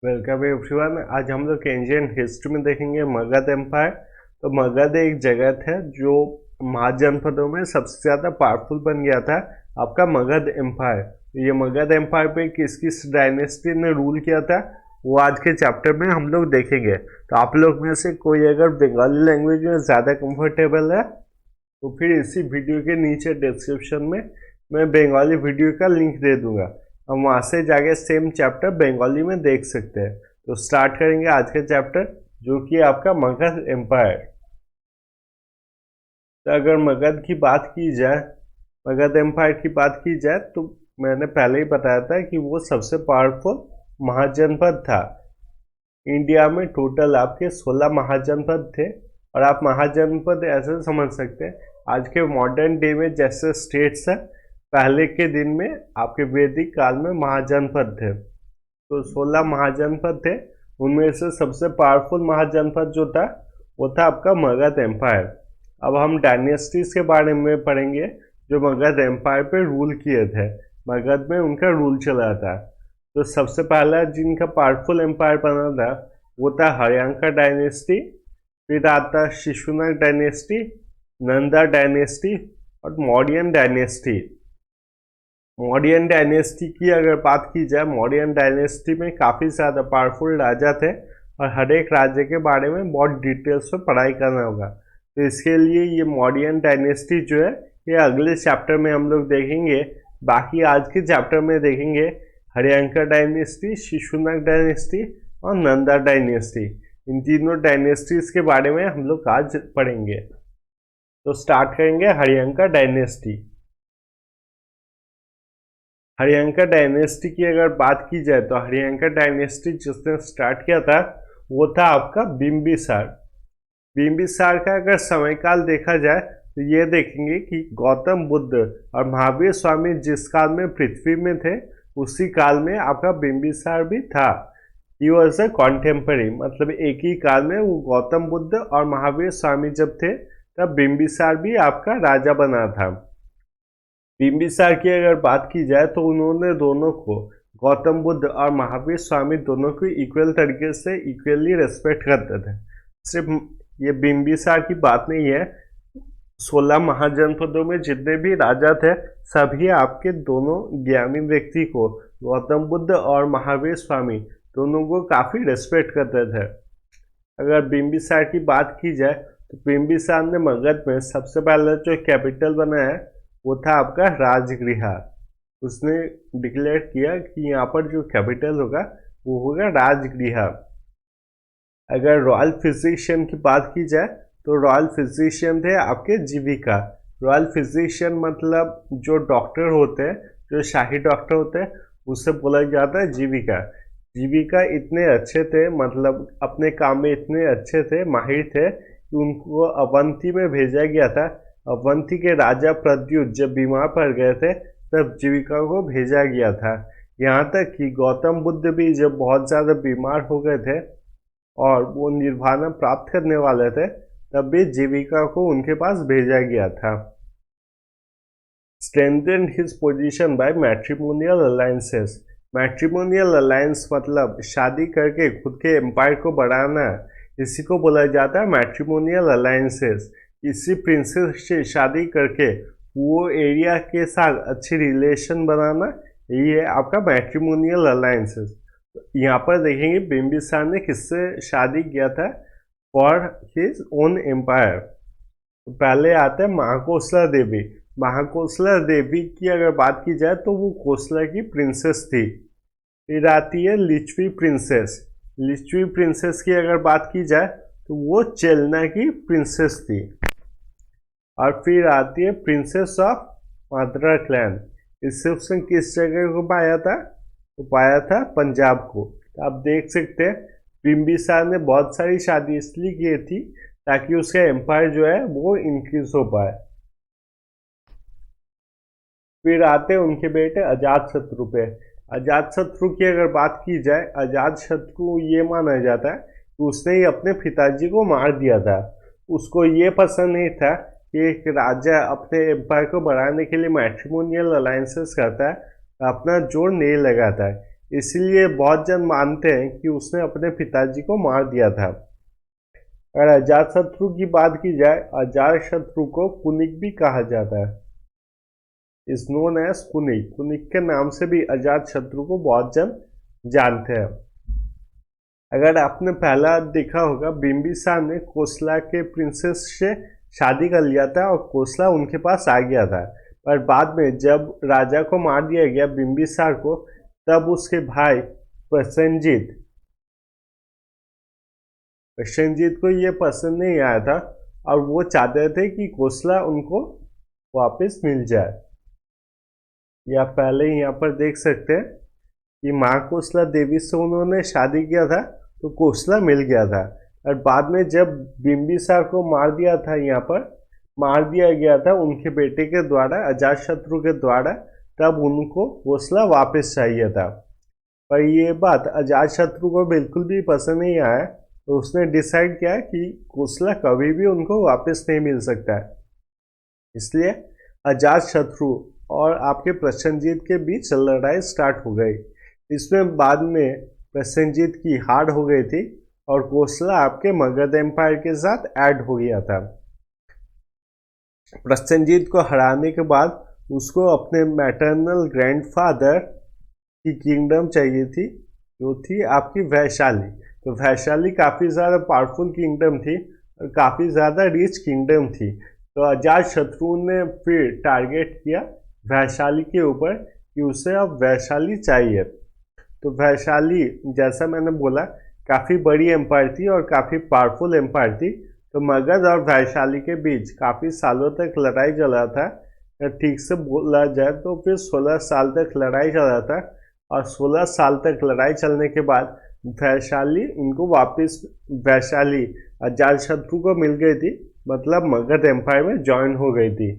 Welcome everyone. आज हम लोग एंशिएंट हिस्ट्री में देखेंगे मगध एम्पायर। तो मगध एक जगह था जो महाजनपदों में सबसे ज़्यादा पावरफुल बन गया था, आपका मगध एम्पायर। ये मगध एम्पायर पे किस किस डायनेस्टी ने रूल किया था वो आज के चैप्टर में हम लोग देखेंगे। तो आप लोग में से कोई अगर बंगाली लैंग्वेज में ज़्यादा कंफर्टेबल है तो फिर इसी वीडियो के नीचे डिस्क्रिप्शन में मैं बंगाली वीडियो का लिंक दे दूंगा। हम वहाँ से जाके सेम चैप्टर बंगाली में देख सकते हैं। तो स्टार्ट करेंगे आज का चैप्टर, जो कि आपका मगध एम्पायर। तो अगर मगध की बात की जाए, मगध एम्पायर की बात की जाए, तो मैंने पहले ही बताया था कि वो सबसे पावरफुल महाजनपद था। इंडिया में टोटल आपके 16 महाजनपद थे। और आप महाजनपद ऐसे समझ सकते हैं, आज के मॉडर्न डे में जैसे स्टेट्स है, पहले के दिन में आपके वैदिक काल में महाजनपद थे। तो 16 महाजनपद थे, उनमें से सबसे पावरफुल महाजनपद जो था वो था आपका मगध एम्पायर। अब हम डायनेस्टीज के बारे में पढ़ेंगे जो मगध एम्पायर पे रूल किए थे, मगध में उनका रूल चला था। तो सबसे पहला जिनका पावरफुल एम्पायर बना था वो था हर्यांका डायनेस्टी। फिर आता शिशुनाग डायनेस्टी, नंदा डायनेस्टी और मौर्यन डायनेस्टी। मौर्यन डायनेस्टी की अगर बात की जाए, मौर्यन डायनेस्टी में काफ़ी ज़्यादा पावरफुल राजा थे और हर एक राज्य के बारे में बहुत डिटेल्स में पढ़ाई करना होगा। तो इसके लिए ये मौर्यन डायनेस्टी जो है ये अगले चैप्टर में हम लोग देखेंगे। बाकी आज के चैप्टर में देखेंगे हर्यांका डायनेस्टी, शिशुनाग डायनेस्टी और नंदा डायनेस्टी। इन तीनों डायनेस्टीज के बारे में हम लोग आज पढ़ेंगे। तो स्टार्ट करेंगे हर्यांका डायनेस्टी। हर्यांका डायनेस्टी की अगर बात की जाए तो हर्यांका डायनेस्टी जिसने स्टार्ट किया था वो था आपका बिम्बिसार। बिम्बिसार का अगर समयकाल देखा जाए तो ये देखेंगे कि गौतम बुद्ध और महावीर स्वामी जिस काल में पृथ्वी में थे उसी काल में आपका बिम्बिसार भी था। ही वॉज अ कॉन्टेम्पररी, मतलब एक ही काल में वो गौतम बुद्ध और महावीर स्वामी जब थे तब बिम्बिसार भी आपका राजा बना था। बिम्बिसार की अगर बात की जाए तो उन्होंने दोनों को, गौतम बुद्ध और महावीर स्वामी दोनों को इक्वल तरीके से इक्वली रेस्पेक्ट करते थे। सिर्फ ये बिम्बिसार की बात नहीं है, 16 महाजनपदों में जितने भी राजा थे सभी आपके दोनों ज्ञानी व्यक्ति को, गौतम बुद्ध और महावीर स्वामी दोनों को काफ़ी रेस्पेक्ट करते थे। अगर बिम्बिसार की बात की जाए तो बिम्बिसार ने मगध में सबसे पहले जो कैपिटल बनाया वो था आपका राजगृह। उसने डिक्लेयर किया कि यहाँ पर जो कैपिटल होगा वो होगा राजगृह। अगर रॉयल फिजिशियन की बात की जाए तो रॉयल फिजिशियन थे आपके जीविका। रॉयल फिजिशियन मतलब जो डॉक्टर होते हैं, जो शाही डॉक्टर होते हैं, उससे बोला जाता है जीविका। जीविका इतने अच्छे थे, मतलब अपने काम में इतने अच्छे थे, माहिर थे कि उनको अवंती में भेजा गया था। अवंती के राजा प्रद्युत जब बीमार पड़ गए थे तब जीविका को भेजा गया था। यहाँ तक कि गौतम बुद्ध भी जब बहुत ज़्यादा बीमार हो गए थे और वो निर्वाण प्राप्त करने वाले थे तब भी जीविका को उनके पास भेजा गया था। Strengthened his position by matrimonial alliances. Matrimonial alliance मतलब शादी करके खुद के एम्पायर को बढ़ाना, इसी को बोला जाता है मैट्रिमोनियल अलायंसेस। इसी प्रिंसेस से शादी करके वो एरिया के साथ अच्छी रिलेशन बनाना, ये है आपका मैट्रिमोनियल अलायंसेस। यहाँ पर देखेंगे बिम्बिसार ने किससे शादी किया था फॉर हिज ओन एम्पायर। तो पहले आते हैं महाकोसला देवी। महाकोसला देवी की अगर बात की जाए तो वो कोसला की प्रिंसेस थी। फिर आती है लिच्छवी प्रिंसेस। लिच्छवी प्रिंसेस की अगर बात की जाए तो वो चेलना की प्रिंसेस थी। और फिर आती है प्रिंसेस ऑफ माद्रा क्लैन। इससे उसने किस जगह को पाया था? तो पाया था पंजाब को। तो आप देख सकते हैं बिम्बिसार ने बहुत सारी शादी इसलिए की थी ताकि उसका एम्पायर जो है वो इंक्रीज हो पाए। फिर आते हैं उनके बेटे अजातशत्रु पे। अजातशत्रु की अगर बात की जाए, अजातशत्रु ये माना जाता है कि उसने ही अपने पिताजी को मार दिया था। उसको ये पसंद नहीं था कि एक राजा अपने एम्पायर को बढ़ाने के लिए मैट्रिमोनियल अलायंसेस करता है, अपना जोर नहीं लगाता है। इसीलिए बहुत जन मानते हैं कि उसने अपने पिताजी को मार दिया था। अगर अजातशत्रु की बात की जाए, अजातशत्रु को कुनिक भी कहा जाता है, is known as Kunik. Kunik के नाम से भी अजातशत्रु को बहुत जन जानते हैं। अगर आपने पहला देखा होगा, बिंबिसार ने कोसला के प्रिंसेस से शादी कर लिया था और कोसला उनके पास आ गया था। पर बाद में जब राजा को मार दिया गया बिंबिसार को, तब उसके भाई प्रसेनजीत को ये पसंद नहीं आया था और वो चाहते थे कि कोसला उनको वापस मिल जाए। या पहले यहाँ पर देख सकते हैं कि माँ कोसला देवी से उन्होंने शादी किया था तो कोसला मिल गया था। और बाद में जब बिंबिसार को मार दिया था, यहाँ पर मार दिया गया था उनके बेटे के द्वारा, अजातशत्रु के द्वारा, तब उनको कोसला वापस चाहिए था। पर ये बात अजातशत्रु को बिल्कुल भी पसंद नहीं आया, तो उसने डिसाइड किया कि कोसला कभी भी उनको वापस नहीं मिल सकता है। इसलिए अजातशत्रु और आपके प्रसेनजीत के बीच लड़ाई स्टार्ट हो गई। इसमें बाद में प्रसेनजीत की हार हो गई थी और कोसला आपके मगध एम्पायर के साथ ऐड हो गया था। प्रसेनजीत को हराने के बाद उसको अपने मैटरनल ग्रैंडफादर की किंगडम चाहिए थी, जो थी आपकी वैशाली। तो वैशाली काफ़ी ज़्यादा पावरफुल किंगडम थी और काफ़ी ज़्यादा रिच किंगडम थी। तो अजातशत्रु ने फिर टारगेट किया वैशाली के ऊपर कि उसे अब वैशाली चाहिए। तो वैशाली, जैसा मैंने बोला, काफ़ी बड़ी एम्पायर थी और काफ़ी पावरफुल एम्पायर थी। तो मगध और वैशाली के बीच काफ़ी सालों तक लड़ाई चला था। ठीक से बोला जाए तो फिर 16 साल तक लड़ाई चला था। और 16 साल तक लड़ाई चलने के बाद वैशाली इनको वापस, वैशाली अजातशत्रु को मिल गई थी, मतलब मगध एम्पायर में ज्वाइन हो गई थी।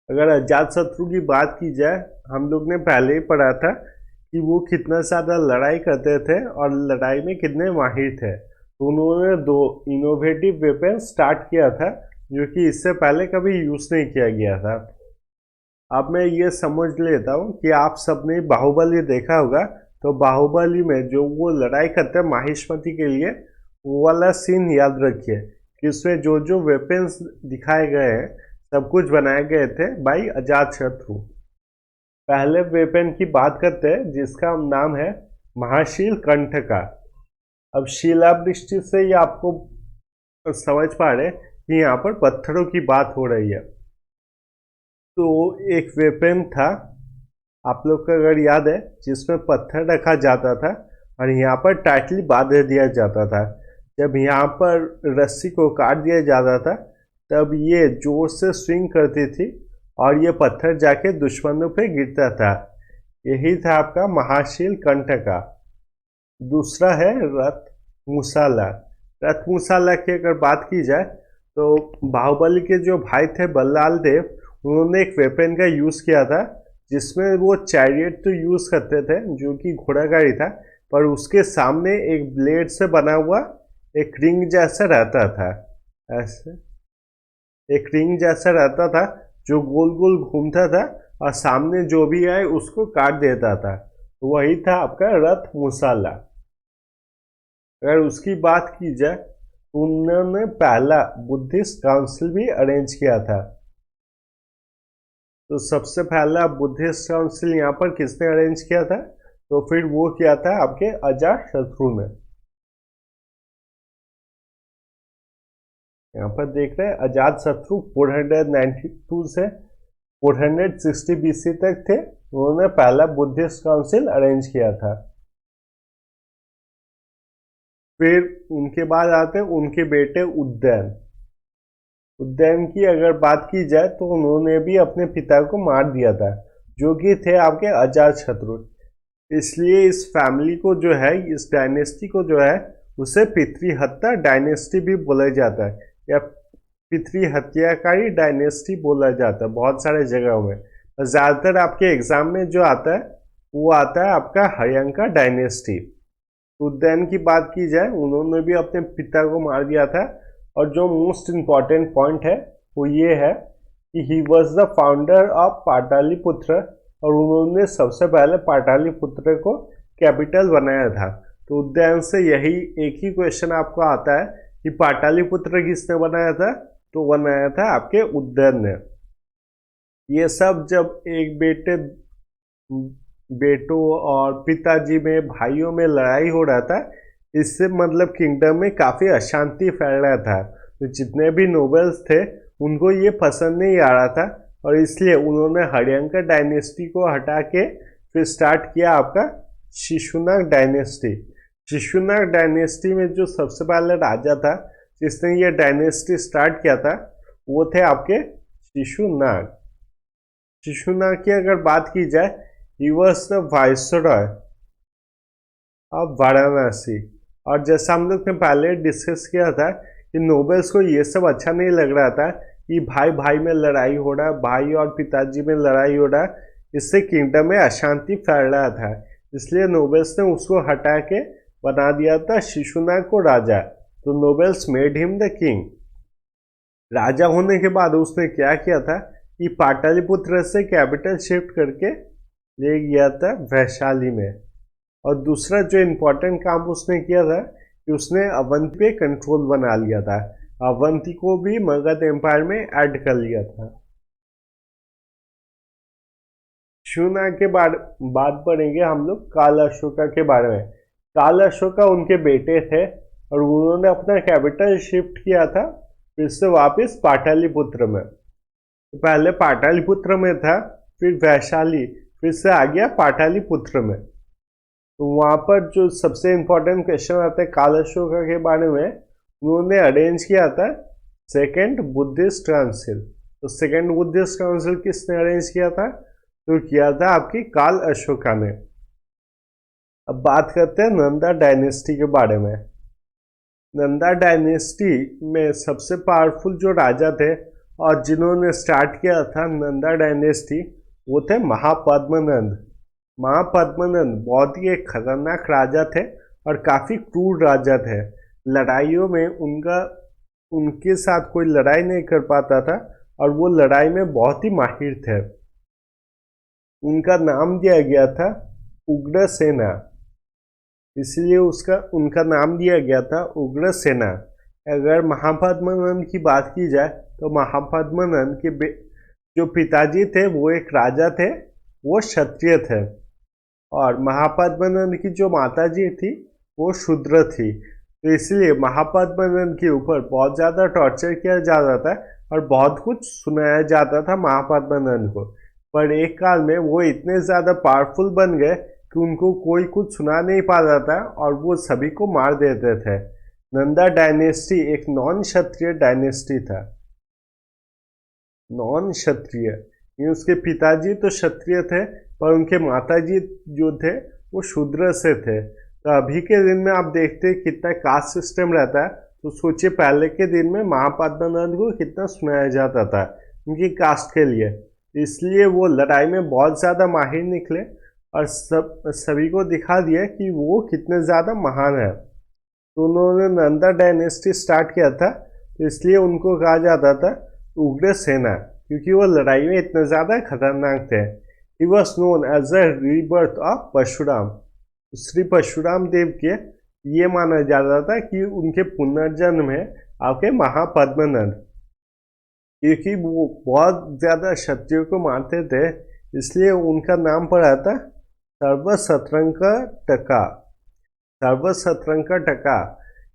अगर अजातशत्रु की बात की जाए, हम लोग ने पहले ही पढ़ा था कि वो कितना ज़्यादा लड़ाई करते थे और लड़ाई में कितने माहिर थे। तो उन्होंने 2 इनोवेटिव वेपन स्टार्ट किया था, जो कि इससे पहले कभी यूज़ नहीं किया गया था। अब मैं ये समझ लेता हूँ कि आप सबने बाहुबली देखा होगा। तो बाहुबली में जो वो लड़ाई करते हैं माहिष्मति के लिए, वो वाला सीन याद रखिए कि उसमें जो जो वेपन्स दिखाए गए हैं, सब कुछ बनाए गए थे बाई अजातशत्रु। पहले वेपन की बात करते हैं, जिसका नाम है महाशील कंठका। अब शिलावृष्टि से ही आपको समझ पा रहे कि यहाँ पर पत्थरों की बात हो रही है। तो एक वेपन था, आप लोग को अगर याद है, जिसमें पत्थर रखा जाता था और यहाँ पर टाइटली बांध दिया जाता था। जब यहाँ पर रस्सी को काट दिया जाता था, तब ये जोर से स्विंग करती थी और ये पत्थर जाके दुश्मनों पे गिरता था। यही था आपका महाशील कंठका। दूसरा है रथ मुसाला। रथ मुसाला की अगर बात की जाए तो बाहुबली के जो भाई थे बल्लाल देव, उन्होंने एक वेपन का यूज़ किया था, जिसमें वो चैरियट तो यूज़ करते थे, जो कि घोड़ा गाड़ी था, पर उसके सामने एक ब्लेड से बना हुआ एक रिंग जैसा रहता था। ऐसे एक रिंग जैसा रहता था जो गोल गोल घूमता था और सामने जो भी आए उसको काट देता था। तो वही था आपका रथ मुसाला। अगर उसकी बात की जाए, उन्होंने पहला बुद्धिस्ट काउंसिल भी अरेंज किया था। तो सबसे पहला बुद्धिस्ट काउंसिल यहाँ पर किसने अरेंज किया था? तो फिर वो किया था आपके अजातशत्रु ने। यहाँ पर देख रहे हैं अजातशत्रु 492 से 460 BC तक थे, उन्होंने पहला बुद्धिस्ट काउंसिल अरेंज किया था। फिर उनके बाद आते हैं उनके बेटे उदयन। उदयन की अगर बात की जाए तो उन्होंने भी अपने पिता को मार दिया था, जो कि थे आपके अजातशत्रु। इसलिए इस फैमिली को जो है, इस डायनेस्टी को जो है, उसे पितृहत्या डायनेस्टी भी बोला जाता है, या पितृहत्याकारी डायनेस्टी बोला जाता है बहुत सारे जगहों में। ज़्यादातर आपके एग्जाम में जो आता है वो आता है आपका हयंका डायनेस्टी। उदयन की बात की जाए, उन्होंने भी अपने पिता को मार दिया था। और जो मोस्ट इम्पॉर्टेंट पॉइंट है वो ये है कि he was the founder of Pataliputra, और उन्होंने सबसे पहले पाटलिपुत्र को कैपिटल बनाया था। तो उद्यान से यही एक ही क्वेश्चन आपको आता है कि पाटलिपुत्र किसने बनाया था, तो बनाया था आपके उदयन ने। ये सब जब एक बेटों और पिताजी में, भाइयों में लड़ाई हो रहा था, इससे मतलब किंगडम में काफी अशांति फैल रहा था। तो जितने भी नोबल्स थे उनको ये पसंद नहीं आ रहा था और इसलिए उन्होंने हरियंका डायनेस्टी को हटा के फिर स्टार्ट किया आपका शिशुनाग डायनेस्टी। शिशुनाग डायनेस्टी में जो सबसे पहले राजा था जिसने ये डायनेस्टी स्टार्ट किया था वो थे आपके शिशुनाग। शिशुनाग की अगर बात की जाए, he was the viceroy of Varanasi. और जैसा हम लोग ने पहले डिस्कस किया था कि नोबल्स को ये सब अच्छा नहीं लग रहा था कि भाई भाई में लड़ाई हो रहा है, भाई और पिताजी में लड़ाई हो रहा है, इससे किंगडम में अशांति फैल रहा था। इसलिए नोबल्स ने उसको हटा के बना दिया था शिशुनाग को राजा। तो nobles made him the king. राजा होने के बाद उसने क्या किया था कि पाटलिपुत्र से कैपिटल शिफ्ट करके ले गया था वैशाली में। और दूसरा जो इम्पोर्टेंट काम उसने किया था कि उसने अवंती पे कंट्रोल बना लिया था। अवंती को भी मगध एम्पायर में ऐड कर लिया था। शिशुनाग के बाद पढ़ेंगे हम लोग काल अशोका के बारे में। काल अशोका उनके बेटे थे और उन्होंने अपना कैपिटल शिफ्ट किया था फिर से वापस पाटलिपुत्र में। तो पहले पाटलिपुत्र में था, फिर वैशाली, फिर से आ गया पाटलिपुत्र में। तो वहाँ पर जो सबसे इम्पोर्टेंट क्वेश्चन आता है काल अशोका के बारे में, उन्होंने अरेंज किया था सेकेंड बुद्धिस्ट काउंसिल। तो सेकेंड बुद्धिस्ट काउंसिल किसने अरेंज किया था, तो किया था आपकी काल अशोका ने। अब बात करते हैं नंदा डायनेस्टी के बारे में। नंदा डायनेस्टी में सबसे पावरफुल जो राजा थे और जिन्होंने स्टार्ट किया था नंदा डायनेस्टी, वो थे महापद्मनंद। महापद्मनंद बहुत ही एक खतरनाक राजा थे और काफी क्रूर राजा थे। लड़ाइयों में उनके साथ कोई लड़ाई नहीं कर पाता था और वो लड़ाई में बहुत ही माहिर थे। उनका नाम दिया गया था उग्रसेना, इसलिए उनका नाम दिया गया था उग्रसेना। अगर महापद्मनंद की बात की जाए तो महापद्मनंद के जो पिताजी थे वो एक राजा थे, वो क्षत्रिय थे। और महापद्मनंद की जो माताजी थी वो शूद्र थी। तो इसलिए महापद्मनंद के ऊपर बहुत ज़्यादा टॉर्चर किया जाता था और बहुत कुछ सुनाया जाता था महापद्मनंद को। पर एक काल में वो इतने ज़्यादा पावरफुल बन गए कि उनको कोई कुछ सुना नहीं पाता था और वो सभी को मार देते थे। नंदा डायनेस्टी एक नॉन क्षत्रिय डायनेस्टी था। नॉन क्षत्रिय, उसके पिताजी तो क्षत्रिय थे पर उनके माताजी जो थे वो शूद्र से थे। तो अभी के दिन में आप देखते हैं कितना कास्ट सिस्टम रहता है, तो सोचिए पहले के दिन में महापद्मनंद को कितना सुनाया जाता था उनकी कास्ट के लिए। इसलिए वो लड़ाई में बहुत ज़्यादा माहिर निकले और सभी को दिखा दिया कि वो कितने ज़्यादा महान है। तो उन्होंने नंदा डायनेस्टी स्टार्ट किया था, तो इसलिए उनको कहा जाता था उग्रसेना, क्योंकि वो लड़ाई में इतने ज़्यादा खतरनाक थे। He was known as a rebirth of Parshuram. Shri Parshuram Dev के ये माना जाता था कि उनके पुनर्जन्म है आपके महापद्मनंद, क्योंकि वो बहुत ज़्यादा क्षत्रियों को मारते थे, इसलिए उनका नाम पड़ा था सर्वशतरंग टका। सर्वशतरंग टका,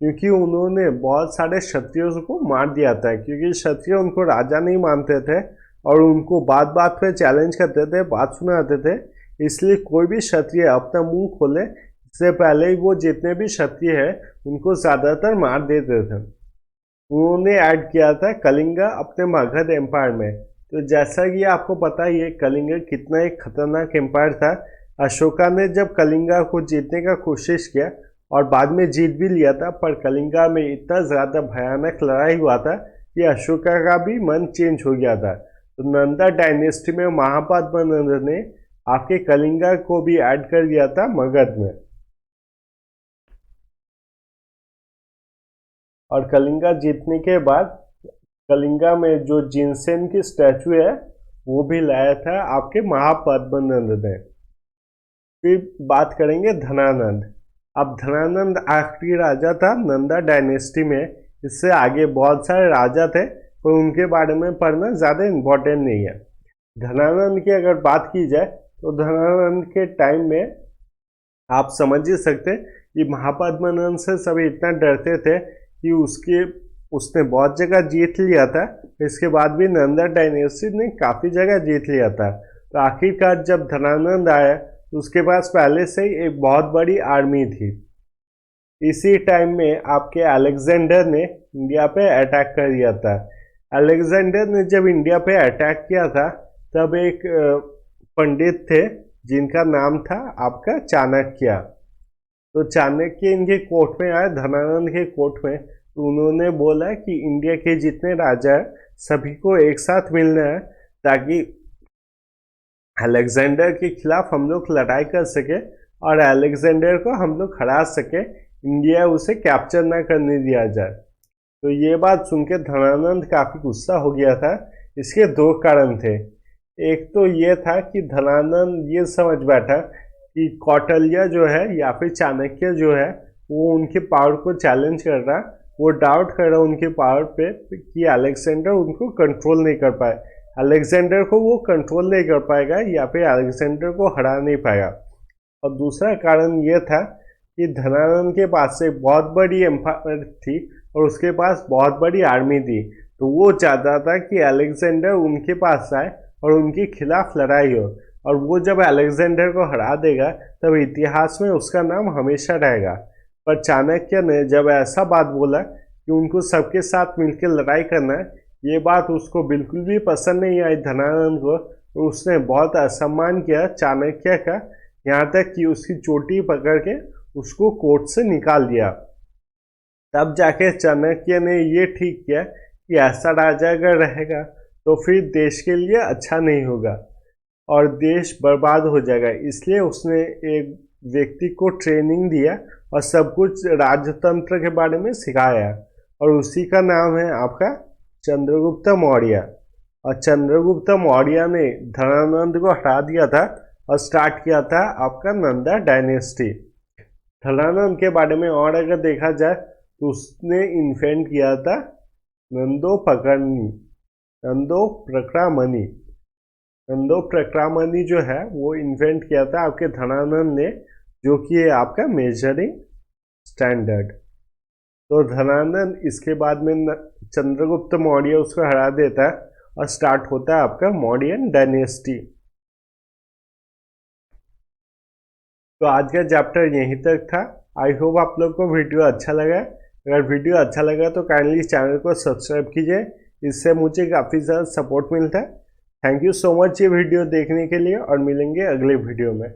क्योंकि उन्होंने बहुत सारे क्षत्रियों को मार दिया था, क्योंकि क्षत्रिय उनको राजा नहीं मानते थे और उनको बात बात पे चैलेंज करते थे, बात सुनाते थे। इसलिए कोई भी क्षत्रिय अपना मुंह खोले इससे पहले ही वो जितने भी क्षत्रिय है उनको ज़्यादातर मार देते थे। उन्होंने ऐड किया था कलिंगा अपने मगध एम्पायर में। तो जैसा कि आपको पता ही है कलिंगा कितना एक खतरनाक एम्पायर था। अशोका ने जब कलिंगा को जीतने का कोशिश किया और बाद में जीत भी लिया था, पर कलिंगा में इतना ज़्यादा भयानक लड़ाई हुआ था कि अशोका का भी मन चेंज हो गया था। तो नंदा डायनेस्टी में महापद्मनंद ने आपके कलिंगा को भी ऐड कर दिया था मगध में। और कलिंगा जीतने के बाद कलिंगा में जो जिनसेन की स्टैचू है वो भी लाया था आपके महापद्मनंद ने। फिर बात करेंगे धनानंद। अब धनानंद आखिरी राजा था नंदा डायनेस्टी में। इससे आगे बहुत सारे राजा थे पर उनके बारे में पढ़ना ज़्यादा इम्पोर्टेंट नहीं है। धनानंद की अगर बात की जाए तो धनानंद के टाइम में आप समझ ही सकते कि महापद्मनंद से सभी इतना डरते थे कि उसने बहुत जगह जीत लिया था। इसके बाद भी नंदा डायनेस्टी ने काफ़ी जगह जीत लिया था। तो आखिरकार जब धनानंद आया तो उसके पास पहले से ही एक बहुत बड़ी आर्मी थी। इसी टाइम में आपके अलेक्जेंडर ने इंडिया पे अटैक कर दिया था। अलेक्जेंडर ने जब इंडिया पे अटैक किया था तब एक पंडित थे जिनका नाम था आपका चाणक्य। तो चाणक्य इनके कोर्ट में आए, धनानंद के कोर्ट में। तो उन्होंने बोला कि इंडिया के जितने राजा हैं सभी को एक साथ मिलना है ताकि अलेक्जेंडर के खिलाफ हम लोग लड़ाई कर सके और अलेक्जेंडर को हम लोग हरा सके, इंडिया उसे कैप्चर ना करने दिया जाए। तो ये बात सुन के धनानंद काफ़ी गुस्सा हो गया था। इसके दो कारण थे। एक तो ये था कि धनानंद ये समझ बैठा कि कौटिल्य जो है या फिर चाणक्य जो है वो उनके पावर को चैलेंज कर रहा, वो डाउट कर रहा उनके पावर पे कि अलेक्जेंडर उनको कंट्रोल नहीं कर पाए, अलेक्जेंडर को वो कंट्रोल नहीं कर पाएगा या फिर अलेक्जेंडर को हरा नहीं पाएगा। और दूसरा कारण ये था कि धनानंद के पास से बहुत बड़ी एम्पायर थी और उसके पास बहुत बड़ी आर्मी थी। तो वो चाहता था कि अलेक्जेंडर उनके पास आए और उनके खिलाफ लड़ाई हो, और वो जब अलेक्जेंडर को हरा देगा तब इतिहास में उसका नाम हमेशा रहेगा। पर चाणक्य ने जब ऐसा बात बोला कि उनको सबके साथ मिलकर लड़ाई करना है, ये बात उसको बिल्कुल भी पसंद नहीं आई धनानंद को। तो उसने बहुत असम्मान किया चाणक्य का, यहाँ तक कि उसकी चोटी पकड़ के उसको कोर्ट से निकाल दिया। तब जाके चाणक्य ने ये ठीक किया कि ऐसा राजा अगर रहेगा तो फिर देश के लिए अच्छा नहीं होगा और देश बर्बाद हो जाएगा। इसलिए उसने एक व्यक्ति को ट्रेनिंग दिया और सब कुछ राजतंत्र के बारे में सिखाया, और उसी का नाम है आपका चंद्रगुप्त मौर्य। और चंद्रगुप्त मौर्य ने धनानंद को हटा दिया था और स्टार्ट किया था आपका नंदा डायनेस्टी। धनानंद के बारे में और अगर देखा जाए तो उसने इन्वेंट किया था नंदो प्रक्रामणि जो है वो इन्वेंट किया था आपके धनानंद ने, जो कि है आपका मेजरिंग स्टैंडर्ड। तो धनानंद इसके बाद में चंद्रगुप्त मौर्य उसको हरा देता है और स्टार्ट होता है आपका मौर्यन डायनेस्टी। तो आज का चैप्टर यहीं तक था। आई होप आप लोग को वीडियो अच्छा लगा। अगर वीडियो अच्छा लगा तो काइंडली चैनल को सब्सक्राइब कीजिए, इससे मुझे काफ़ी ज़्यादा सपोर्ट मिलता है। थैंक यू सो मच ये वीडियो देखने के लिए और मिलेंगे अगले वीडियो में।